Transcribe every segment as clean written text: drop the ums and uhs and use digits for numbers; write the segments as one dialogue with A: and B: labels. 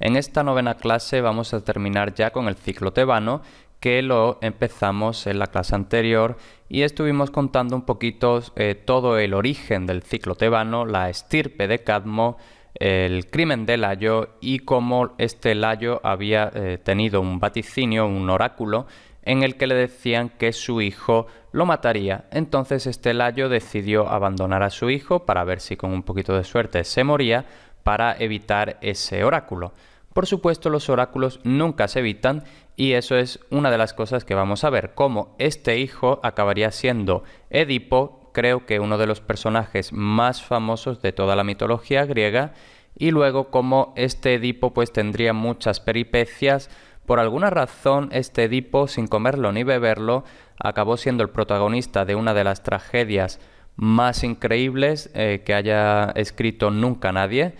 A: En esta novena clase vamos a terminar ya con el ciclo tebano, que lo empezamos en la clase anterior y estuvimos contando un poquito todo el origen del ciclo tebano, la estirpe de Cadmo, el crimen de Layo y cómo este Layo había tenido un vaticinio, un oráculo, en el que le decían que su hijo lo mataría. Entonces este Layo decidió abandonar a su hijo para ver si con un poquito de suerte se moría, para evitar ese oráculo. Por supuesto, los oráculos nunca se evitan y eso es una de las cosas que vamos a ver, cómo este hijo acabaría siendo Edipo, creo que uno de los personajes más famosos de toda la mitología griega, y luego cómo este Edipo pues tendría muchas peripecias. Por alguna razón, este Edipo, sin comerlo ni beberlo, acabó siendo el protagonista de una de las tragedias más increíbles que haya escrito nunca nadie.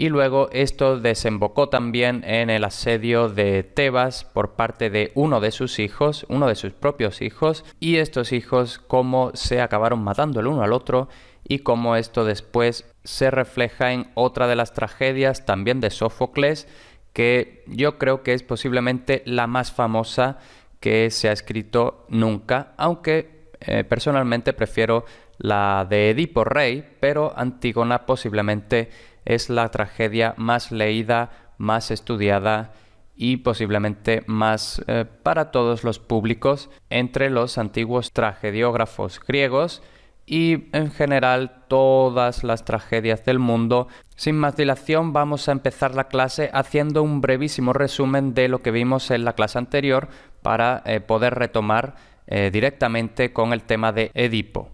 A: Y luego esto desembocó también en el asedio de Tebas por parte de uno de sus hijos, uno de sus propios hijos, y estos hijos cómo se acabaron matando el uno al otro y cómo esto después se refleja en otra de las tragedias también de Sófocles, que yo creo que es posiblemente la más famosa que se ha escrito nunca, aunque personalmente prefiero la de Edipo Rey, pero Antígona posiblemente es la tragedia más leída, más estudiada y posiblemente más para todos los públicos entre los antiguos tragediógrafos griegos y en general todas las tragedias del mundo. Sin más dilación, vamos a empezar la clase haciendo un brevísimo resumen de lo que vimos en la clase anterior para poder retomar directamente con el tema de Edipo.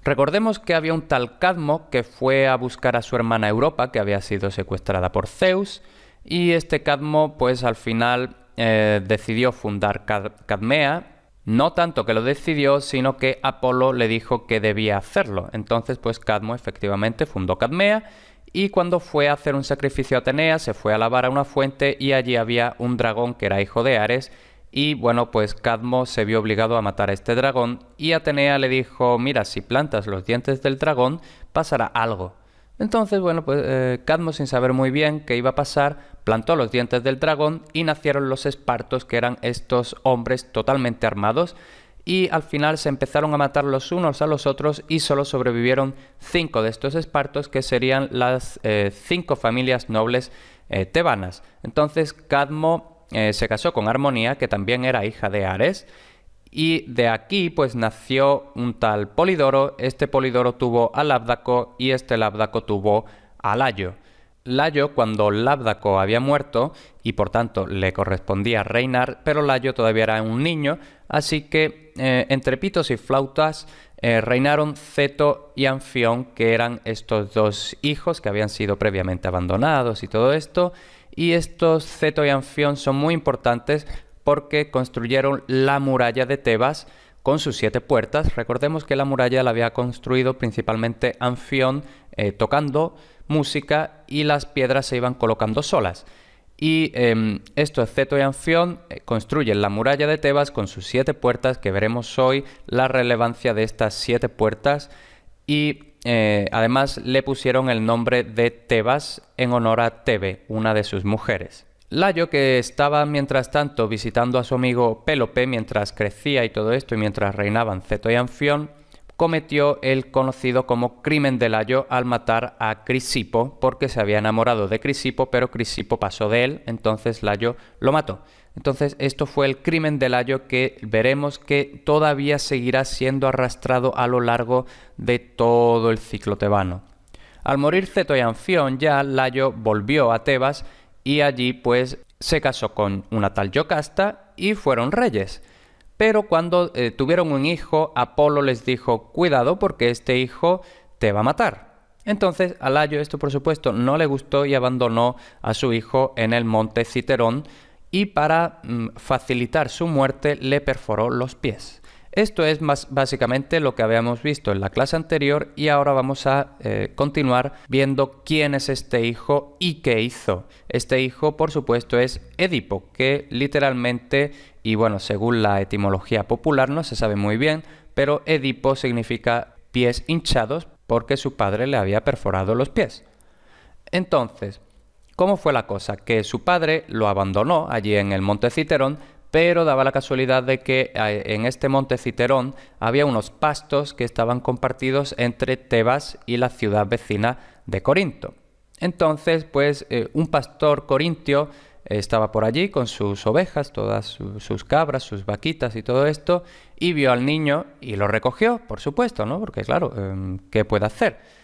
A: Recordemos que había un tal Cadmo que fue a buscar a su hermana Europa, que había sido secuestrada por Zeus, y este Cadmo pues al final decidió fundar Cadmea. No tanto que lo decidió, sino que Apolo le dijo que debía hacerlo. Entonces pues Cadmo efectivamente fundó Cadmea, y cuando fue a hacer un sacrificio a Atenea se fue a lavar a una fuente y allí había un dragón que era hijo de Ares. Y bueno, pues Cadmo se vio obligado a matar a este dragón y Atenea le dijo: mira, si plantas los dientes del dragón pasará algo. Entonces, bueno, pues Cadmo, sin saber muy bien qué iba a pasar, plantó los dientes del dragón y nacieron los espartos, que eran estos hombres totalmente armados, y al final se empezaron a matar los unos a los otros y solo sobrevivieron 5 de estos espartos, que serían las 5 familias nobles tebanas. Entonces Cadmo se casó con Armonía, que también era hija de Ares, y de aquí pues nació un tal Polidoro. Este Polidoro tuvo a Labdaco y este Labdaco tuvo a Layo. Layo, cuando Labdaco había muerto y por tanto le correspondía reinar, pero Layo todavía era un niño, así que entre pitos y flautas reinaron Ceto y Anfión, que eran estos dos hijos que habían sido previamente abandonados y todo esto. Y estos Ceto y Anfión son muy importantes porque construyeron la muralla de Tebas con sus 7 puertas. Recordemos que la muralla la había construido principalmente Anfión tocando música, y las piedras se iban colocando solas. Y estos Ceto y Anfión construyen la muralla de Tebas con sus 7 puertas, que veremos hoy la relevancia de estas 7 puertas. Y además le pusieron el nombre de Tebas en honor a Tebe, una de sus mujeres. Layo, que estaba mientras tanto visitando a su amigo Pélope mientras crecía y todo esto, y mientras reinaban Ceto y Anfión, cometió el conocido como crimen de Layo al matar a Crisipo, porque se había enamorado de Crisipo, pero Crisipo pasó de él, entonces Layo lo mató. Entonces esto fue el crimen de Layo, que veremos que todavía seguirá siendo arrastrado a lo largo de todo el ciclo tebano. Al morir Ceto y Anfión, ya Layo volvió a Tebas y allí pues se casó con una tal Yocasta y fueron reyes. Pero cuando tuvieron un hijo, Apolo les dijo: cuidado, porque este hijo te va a matar. Entonces a Layo esto por supuesto no le gustó y abandonó a su hijo en el monte Citerón, y para facilitar su muerte le perforó los pies. Esto es básicamente lo que habíamos visto en la clase anterior, y ahora vamos a continuar viendo quién es este hijo y qué hizo. Este hijo, por supuesto, es Edipo, que literalmente, y bueno, según la etimología popular no se sabe muy bien, pero Edipo significa pies hinchados porque su padre le había perforado los pies. Entonces, ¿Cómo fue la cosa? Que su padre lo abandonó allí en el monte Citerón, pero daba la casualidad de que en este monte Citerón había unos pastos que estaban compartidos entre Tebas y la ciudad vecina de Corinto. Entonces, pues un pastor corintio estaba por allí con sus ovejas, todas sus cabras, sus vaquitas y todo esto, y vio al niño y lo recogió, por supuesto, ¿no? Porque claro, ¿qué puede hacer?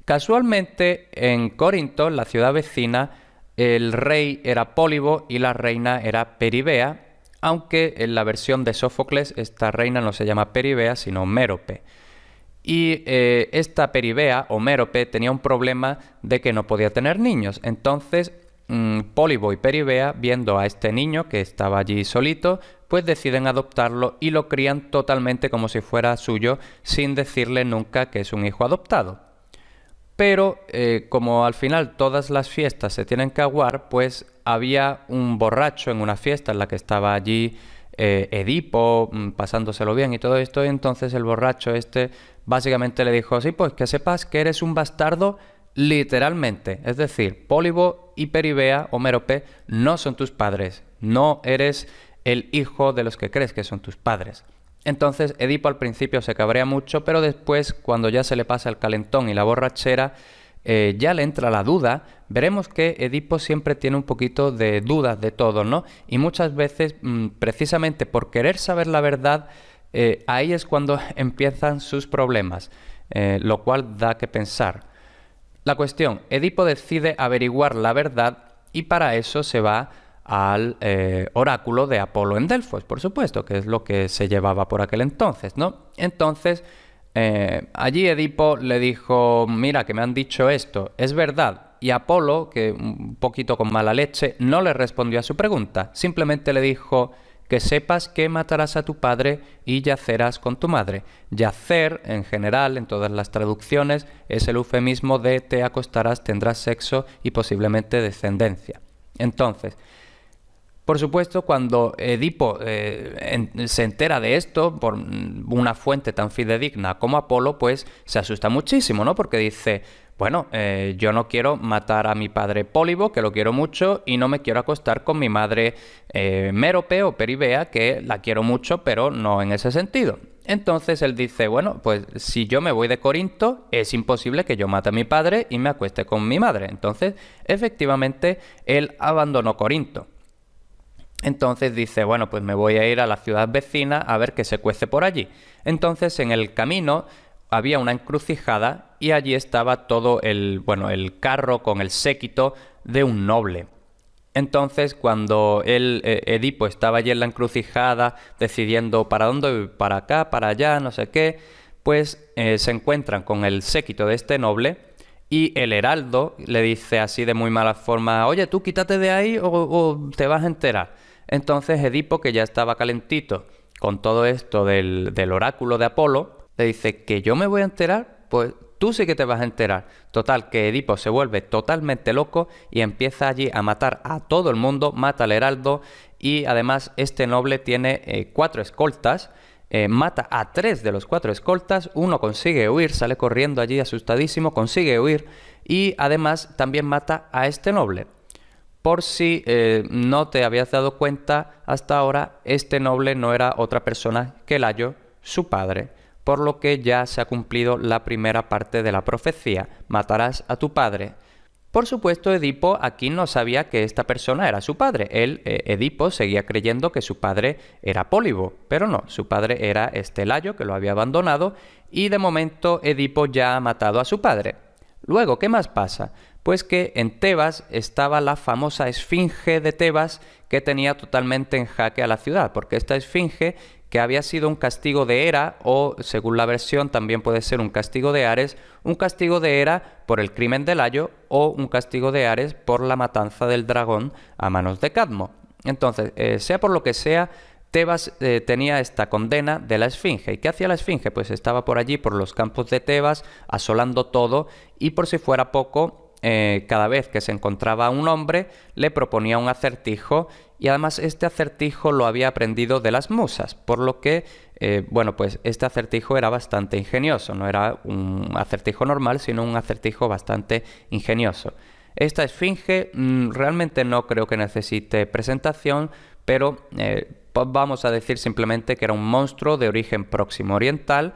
A: Casualmente, en Corinto, la ciudad vecina, el rey era Pólibo y la reina era Peribea, aunque en la versión de Sófocles esta reina no se llama Peribea, sino Mérope. Y esta Peribea o Mérope tenía un problema de que no podía tener niños. Entonces, Pólibo y Peribea, viendo a este niño que estaba allí solito, pues deciden adoptarlo y lo crían totalmente como si fuera suyo, sin decirle nunca que es un hijo adoptado. Pero como al final todas las fiestas se tienen que aguar, pues había un borracho en una fiesta en la que estaba allí Edipo, pasándoselo bien y todo esto, y entonces el borracho este básicamente le dijo, sí, pues que sepas que eres un bastardo literalmente, es decir, Pólibo y Peribea o Mérope no son tus padres, no eres el hijo de los que crees que son tus padres. Entonces Edipo al principio se cabrea mucho, pero después, cuando ya se le pasa el calentón y la borrachera, ya le entra la duda. Veremos que Edipo siempre tiene un poquito de dudas de todo, ¿no? Y muchas veces, precisamente por querer saber la verdad, ahí es cuando empiezan sus problemas, lo cual da que pensar. La cuestión, Edipo decide averiguar la verdad y para eso se va al oráculo de Apolo en Delfos, por supuesto, que es lo que se llevaba por aquel entonces, ¿no? Entonces, allí Edipo le dijo, mira, que me han dicho esto, ¿es verdad? Y Apolo, que un poquito con mala leche, no le respondió a su pregunta, simplemente le dijo, que sepas que matarás a tu padre y yacerás con tu madre. Yacer, en general, en todas las traducciones, es el eufemismo de te acostarás, tendrás sexo y posiblemente descendencia. Entonces, por supuesto, cuando Edipo se entera de esto por una fuente tan fidedigna como Apolo, pues se asusta muchísimo, ¿no? Porque dice, bueno, yo no quiero matar a mi padre Pólibo, que lo quiero mucho, y no me quiero acostar con mi madre Mérope o Peribea, que la quiero mucho, pero no en ese sentido. Entonces él dice, bueno, pues si yo me voy de Corinto, es imposible que yo mate a mi padre y me acueste con mi madre. Entonces, efectivamente, él abandonó Corinto. Entonces dice, bueno, pues me voy a ir a la ciudad vecina a ver qué se cuece por allí. Entonces en el camino había una encrucijada y allí estaba todo el carro con el séquito de un noble. Entonces cuando Edipo estaba allí en la encrucijada decidiendo para dónde, para acá, para allá, no sé qué, pues se encuentran con el séquito de este noble y el heraldo le dice así de muy mala forma, oye, tú quítate de ahí o te vas a enterar. Entonces Edipo, que ya estaba calentito con todo esto del oráculo de Apolo, le dice que yo me voy a enterar, pues tú sí que te vas a enterar. Total, que Edipo se vuelve totalmente loco y empieza allí a matar a todo el mundo, mata al heraldo y además este noble tiene 4 escoltas, mata a 3 de los 4 escoltas, uno consigue huir, sale corriendo allí asustadísimo, consigue huir y además también mata a este noble. Por si no te habías dado cuenta hasta ahora, este noble no era otra persona que Layo, su padre, por lo que ya se ha cumplido la primera parte de la profecía, matarás a tu padre. Por supuesto, Edipo aquí no sabía que esta persona era su padre. Él, Edipo, seguía creyendo que su padre era Pólibo, pero no, su padre era este Layo, que lo había abandonado, y de momento Edipo ya ha matado a su padre. Luego, ¿qué más pasa? Pues que en Tebas estaba la famosa esfinge de Tebas que tenía totalmente en jaque a la ciudad, porque esta esfinge, que había sido un castigo de Hera, o según la versión también puede ser un castigo de Ares, un castigo de Hera por el crimen de Layo o un castigo de Ares por la matanza del dragón a manos de Cadmo. Entonces, sea por lo que sea, Tebas tenía esta condena de la esfinge. ¿Y qué hacía la esfinge? Pues estaba por allí, por los campos de Tebas, asolando todo, y por si fuera poco, cada vez que se encontraba un hombre, le proponía un acertijo, y además este acertijo lo había aprendido de las musas, por lo que, pues este acertijo era bastante ingenioso, no era un acertijo normal, sino un acertijo bastante ingenioso. Esta esfinge realmente no creo que necesite presentación, pero vamos a decir simplemente que era un monstruo de origen próximo oriental.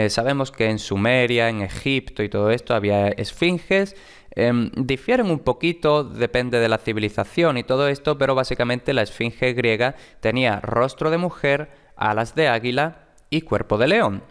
A: Sabemos que en Sumeria, en Egipto y todo esto había esfinges. Difieren un poquito, depende de la civilización y todo esto, pero básicamente la esfinge griega tenía rostro de mujer, alas de águila y cuerpo de león.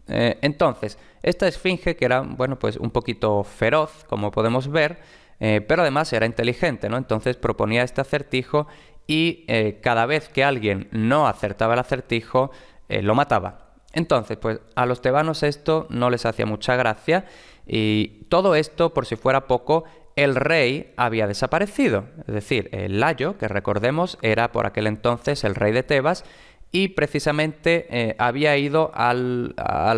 A: Entonces, esta esfinge que era, bueno, pues un poquito feroz, como podemos ver, pero además era inteligente, ¿no? Entonces proponía este acertijo y cada vez que alguien no acertaba el acertijo, lo mataba. Entonces, pues a los tebanos esto no les hacía mucha gracia y todo esto, por si fuera poco, el rey había desaparecido. Es decir, el Layo, que recordemos, era por aquel entonces el rey de Tebas y precisamente había ido al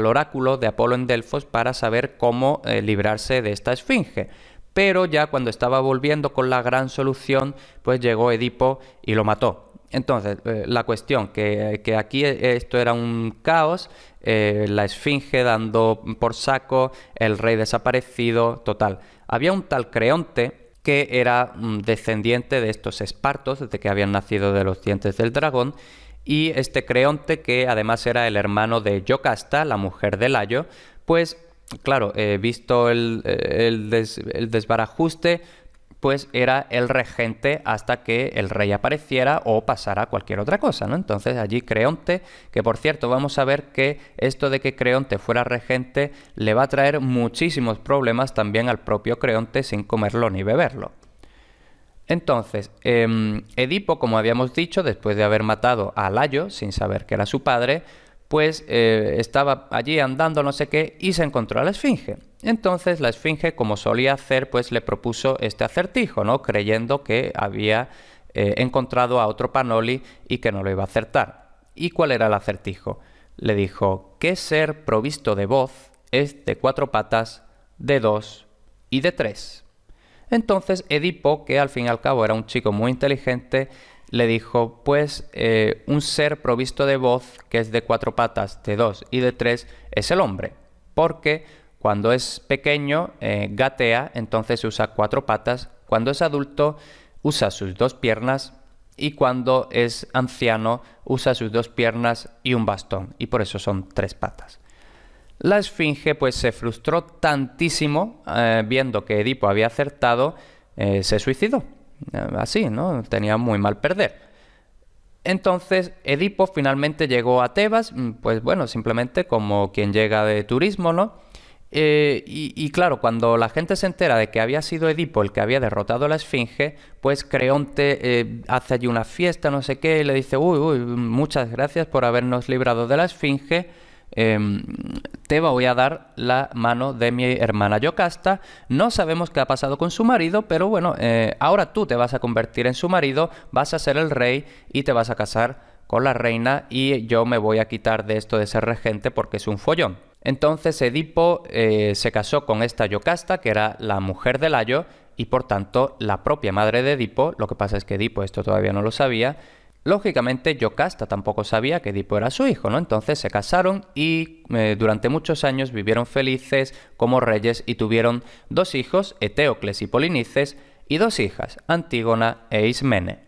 A: oráculo de Apolo en Delfos para saber cómo librarse de esta esfinge. Pero ya cuando estaba volviendo con la gran solución, pues llegó Edipo y lo mató. Entonces, la cuestión, que aquí esto era un caos, la esfinge dando por saco, el rey desaparecido, total. Había un tal Creonte que era descendiente de estos espartos, de que habían nacido de los dientes del dragón, y este Creonte, que además era el hermano de Yocasta, la mujer de Layo, pues claro, visto el desbarajuste, pues era el regente hasta que el rey apareciera o pasara cualquier otra cosa, ¿no? Entonces allí Creonte, que por cierto vamos a ver que esto de que Creonte fuera regente le va a traer muchísimos problemas también al propio Creonte sin comerlo ni beberlo. Entonces, Edipo, como habíamos dicho, después de haber matado a Layo, sin saber que era su padre, pues estaba allí andando no sé qué y se encontró a la esfinge. Entonces la esfinge, como solía hacer, pues le propuso este acertijo, ¿no? Creyendo que había encontrado a otro Panoli y que no lo iba a acertar. ¿Y cuál era el acertijo? Le dijo, ¿qué ser provisto de voz es de 4 patas, de 2 y de 3? Entonces Edipo, que al fin y al cabo era un chico muy inteligente, le dijo, pues un ser provisto de voz que es de 4 patas, de 2 y de 3 es el hombre, porque cuando es pequeño gatea, entonces usa 4 patas, cuando es adulto usa sus 2 piernas y cuando es anciano usa sus 2 piernas y un bastón, y por eso son 3 patas. La esfinge pues se frustró tantísimo viendo que Edipo había acertado, se suicidó. Así, ¿no? Tenía muy mal perder. Entonces, Edipo finalmente llegó a Tebas, pues bueno, simplemente como quien llega de turismo, ¿no? Y claro, cuando la gente se entera de que había sido Edipo el que había derrotado a la esfinge, pues Creonte hace allí una fiesta, no sé qué, y le dice, uy, muchas gracias por habernos librado de la esfinge. Te voy a dar la mano de mi hermana Yocasta. No sabemos qué ha pasado con su marido, pero bueno, ahora tú te vas a convertir en su marido, vas a ser el rey y te vas a casar con la reina y yo me voy a quitar de esto de ser regente porque es un follón. Entonces Edipo se casó con esta Yocasta, que era la mujer de Layo y por tanto la propia madre de Edipo. Lo que pasa es que Edipo esto todavía no lo sabía. Lógicamente, Yocasta tampoco sabía que Edipo era su hijo, ¿no? Entonces se casaron y durante muchos años vivieron felices como reyes y tuvieron 2 hijos, Eteocles y Polinices, y 2 hijas, Antígona e Ismene.